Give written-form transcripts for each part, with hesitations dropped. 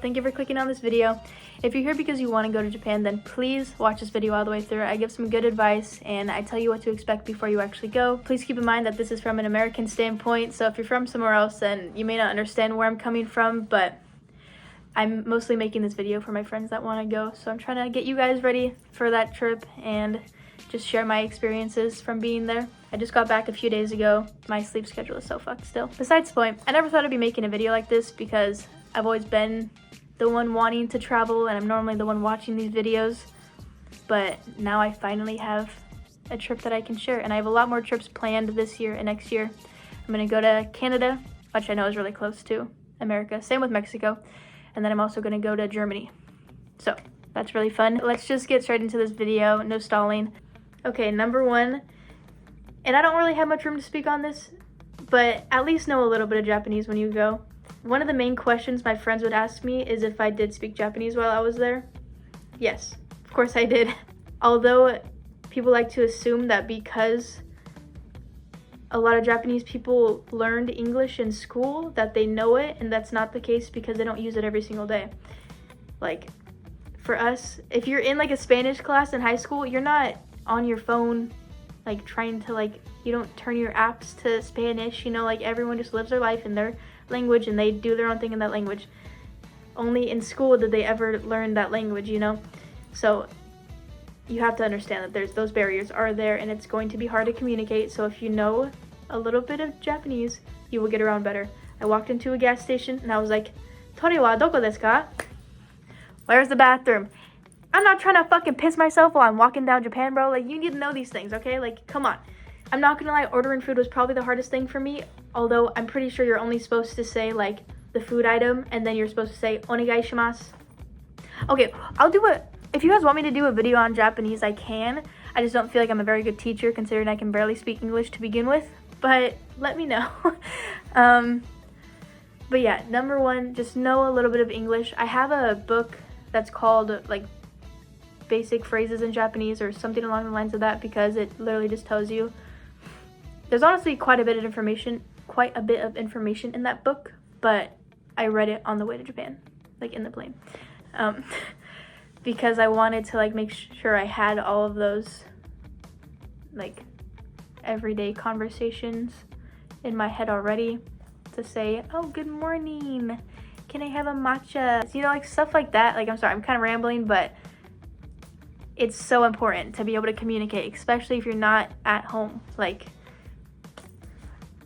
thank you for clicking on this video. If you're here because you want to go to Japan, then please watch this video all the way through. I give some good advice and I tell you what to expect before you actually go. Please keep in mind that this is from an American standpoint, so if you're from somewhere else, then you may not understand where I'm coming from, but I'm mostly making this video for my friends that want to go, so I'm trying to get you guys ready for that trip and just share my experiences from being there. I just got back a few days ago. My sleep schedule is so fucked still. Besides the point, I never thought I'd be making a video like this because I've always been the one wanting to travel and I'm normally the one watching these videos, but now I finally have a trip that I can share, and I have a lot more trips planned this year and next year. I'm gonna go to Canada, which I know is really close to America, same with Mexico, and then I'm also gonna go to Germany. So that's really fun. Let's just get straight into this video, no stalling. Okay, number one, and I don't really have much room to speak on this, but at least know a little bit of Japanese when you go. One of the main questions my friends would ask me is if I did speak Japanese while I was there. Yes, of course I did. Although people like to assume that because a lot of Japanese people learned English in school that they know it, and that's not the case because they don't use it every single day. Like for us, if you're in like a Spanish class in high school, you're not on your phone like trying to you don't turn your apps to Spanish, you know, like everyone just lives their life in their language and they do their own thing in that language. Only in school did they ever learn that language, you know? So you have to understand that those barriers are there and it's going to be hard to communicate. So if you know a little bit of Japanese, you will get around better. I walked into a gas station and I was like, "Tori wa doko desu ka?" Where's the bathroom? I'm not trying to fucking piss myself while I'm walking down Japan, bro. Like, you need to know these things, okay? Like, come on. I'm not gonna lie, ordering food was probably the hardest thing for me, although I'm pretty sure you're only supposed to say like the food item and then you're supposed to say onegai shimasu. Okay, if you guys want me to do a video on Japanese, I can. I just don't feel like I'm a very good teacher considering I can barely speak English to begin with, but let me know. But yeah, number one, just know a little bit of English. I have a book that's called like basic phrases in Japanese or something along the lines of that, because it literally just tells you. There's honestly quite a bit of information in that book, but I read it on the way to Japan, like in the plane, because I wanted to like make sure I had all of those like everyday conversations in my head already to say, "Oh, good morning, can I have a matcha?" You know, like stuff like that. Like, I'm sorry, I'm kind of rambling, but it's so important to be able to communicate, especially if you're not at home. Like,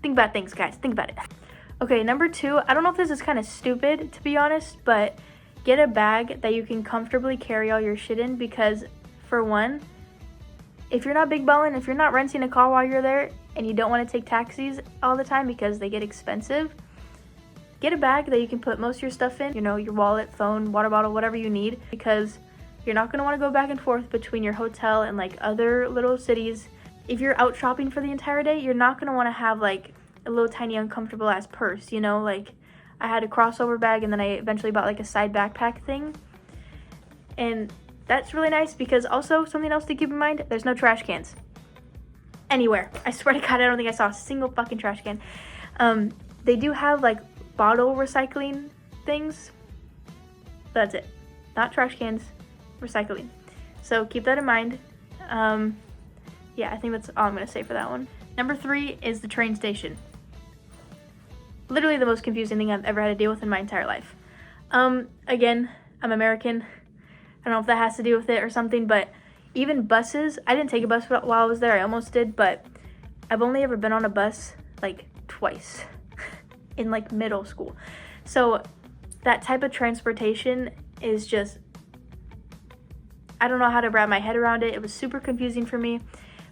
think about things, guys. Think about it. Okay, number two, I don't know if this is kind of stupid, to be honest, but get a bag that you can comfortably carry all your shit in, because for one, if you're not big ballin', if you're not renting a car while you're there and you don't want to take taxis all the time because they get expensive, get a bag that you can put most of your stuff in, you know, your wallet, phone, water bottle, whatever you need, because you're not going to want to go back and forth between your hotel and like other little cities. If you're out shopping for the entire day, you're not going to want to have like a little tiny uncomfortable ass purse, you know? Like, I had a crossover bag and then I eventually bought like a side backpack thing, and that's really nice, because also something else to keep in mind, there's no trash cans anywhere. I swear to God, I don't think I saw a single fucking trash can. They do have like bottle recycling things, but that's it. Not trash cans, recycling. So keep that in mind. Yeah, I think that's all I'm gonna say for that one. Number three is the train station. Literally the most confusing thing I've ever had to deal with in my entire life. Again, I'm American. I don't know if that has to do with it or something, but even buses, I didn't take a bus while I was there. I almost did, but I've only ever been on a bus like twice in like middle school. So that type of transportation is just, I don't know how to wrap my head around it. It was super confusing for me.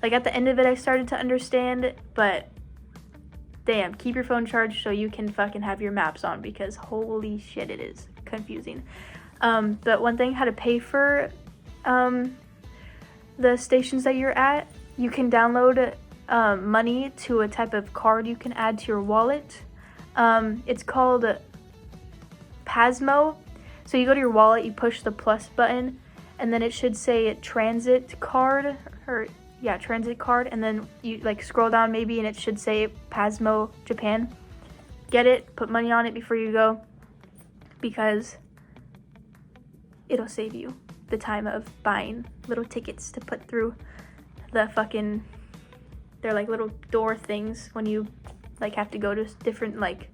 Like, at the end of it, I started to understand, but damn, keep your phone charged so you can fucking have your maps on, because holy shit, it is confusing. But one thing, how to pay for the stations that you're at, you can download money to a type of card you can add to your wallet. It's called Pasmo. So you go to your wallet, you push the plus button, and then it should say transit card, or yeah, transit card, and then you like scroll down maybe and it should say Pasmo Japan. Get it, put money on it before you go, because it'll save you the time of buying little tickets to put through the fucking, they're like little door things when you like have to go to different like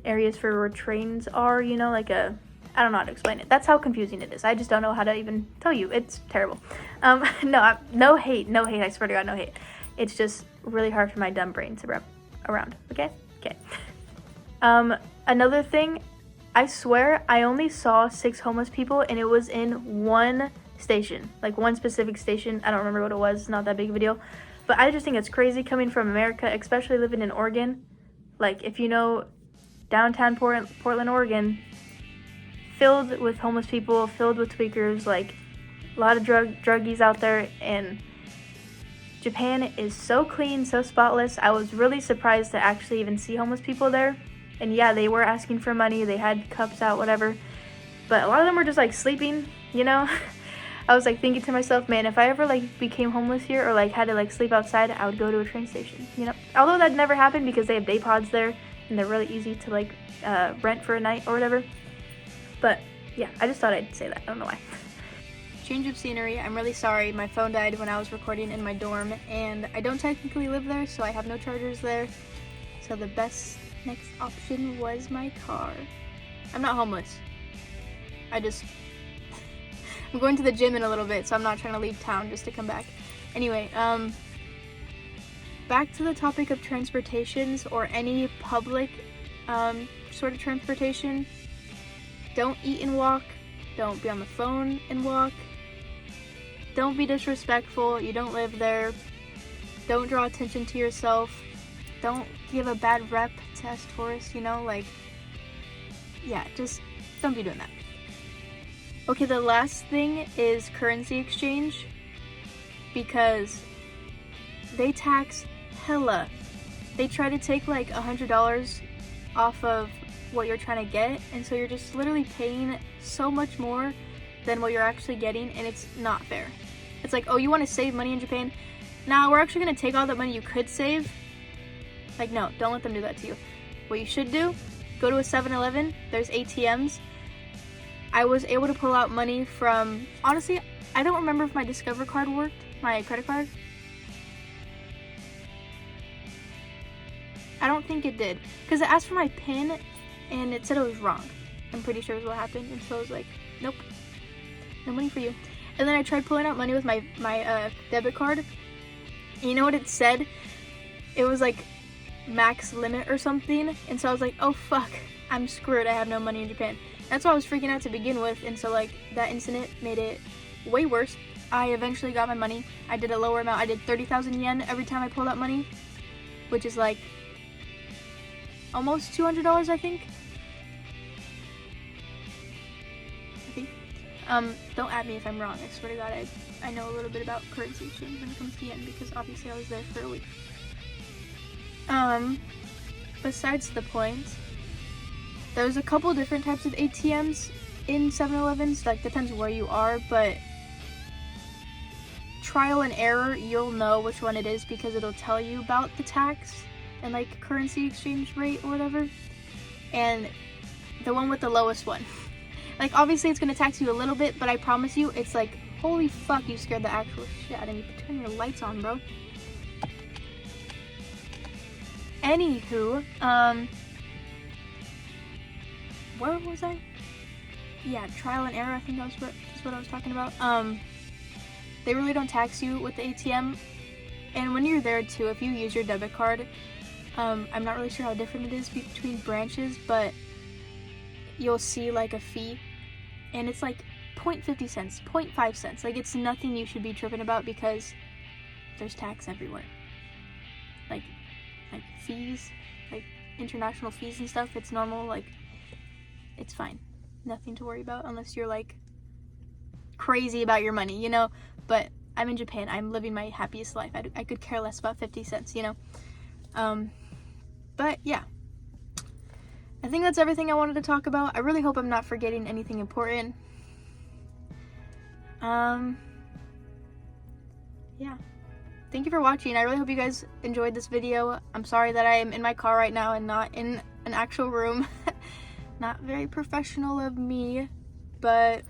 areas for where trains are, you know, like a, I don't know how to explain it. That's how confusing it is. I just don't know how to even tell you. It's terrible. No hate, I swear to God, no hate. It's just really hard for my dumb brain to wrap around, okay? Okay. Another thing, I swear I only saw 6 homeless people, and it was in one station, like one specific station. I don't remember what it was. It's not that big of a deal. But I just think it's crazy coming from America, especially living in Oregon. Like, if you know, downtown Portland, Oregon, filled with homeless people, filled with tweakers, like a lot of druggies out there, and Japan is so clean, so spotless. I was really surprised to actually even see homeless people there. And yeah, they were asking for money, they had cups out, whatever, but a lot of them were just like sleeping, you know. I was like thinking to myself, man, if I ever like became homeless here or like had to like sleep outside, I would go to a train station, you know. Although that never happened because they have day pods there and they're really easy to like rent for a night or whatever. But yeah, I just thought I'd say that. I don't know why. Change of scenery. I'm really sorry. My phone died when I was recording in my dorm, and I don't technically live there, so I have no chargers there. So the best next option was my car. I'm not homeless. I'm going to the gym in a little bit, so I'm not trying to leave town just to come back. Anyway, back to the topic of transportations or any public sort of transportation. Don't eat and walk. Don't be on the phone and walk. Don't be disrespectful. You don't live there. Don't draw attention to yourself. Don't give a bad rep to us tourists, you know, like, yeah, just don't be doing that. Okay, the last thing is currency exchange, because they tax hella. They try to take like $100 off of what you're trying to get, and so you're just literally paying so much more than what you're actually getting, and it's not fair. It's like, oh, you want to save money in Japan? Nah, we're actually going to take all that money you could save. Like, no, don't let them do that to you. What you should do, go to a 7-Eleven, there's ATMs. I was able to pull out money from, honestly, I don't remember if my Discover card worked, my credit card. I don't think it did, because it asked for my PIN, and it said it was wrong. I'm pretty sure is what happened, and so I was like, nope, no money for you. And then I tried pulling out money with my debit card, and you know what it said? It was like max limit or something, and so I was like, oh fuck, I'm screwed, I have no money in Japan. That's why I was freaking out to begin with, and so like that incident made it way worse. I eventually got my money. I did a lower amount. I did 30,000 yen every time I pulled out money, which is like almost $200, I think. Don't at me if I'm wrong. I swear to God, I know a little bit about currency exchange when it comes to yen, because obviously I was there for a week. Besides the point, there's a couple different types of ATMs in 7-Elevens, like depends where you are, but trial and error, you'll know which one it is because it'll tell you about the tax and like currency exchange rate or whatever. And the one with the lowest one, like obviously it's gonna tax you a little bit, but I promise you it's like, holy fuck, you scared the actual shit out of me. Turn your lights on, bro. Anywho, where was I? Yeah, trial and error, I think that's what I was talking about. They really don't tax you with the ATM, and when you're there too, if you use your debit card, I'm not really sure how different it is between branches, but you'll see like a fee, and it's like 0.50 cents, 0.5 cents. Like, it's nothing you should be tripping about because there's tax everywhere. Like fees, like international fees and stuff, it's normal, like, it's fine. Nothing to worry about unless you're like crazy about your money, you know? But I'm in Japan. I'm living my happiest life. I could care less about 50 cents, you know? But yeah. I think that's everything I wanted to talk about. I really hope I'm not forgetting anything important. Yeah. Thank you for watching. I really hope you guys enjoyed this video. I'm sorry that I am in my car right now and not in an actual room. Not very professional of me, but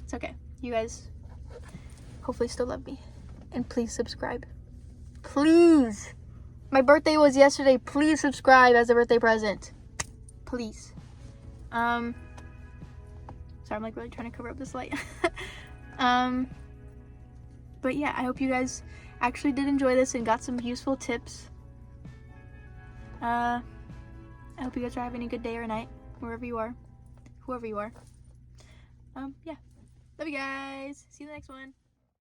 It's okay. You guys hopefully still love me. And please subscribe. Please. My birthday was yesterday. Please subscribe as a birthday present. Please. Sorry, I'm like really trying to cover up this light. But yeah, I hope you guys actually did enjoy this and got some useful tips. I hope you guys are having a good day or night, wherever you are, whoever you are. Yeah. Love you guys. See you in the next one.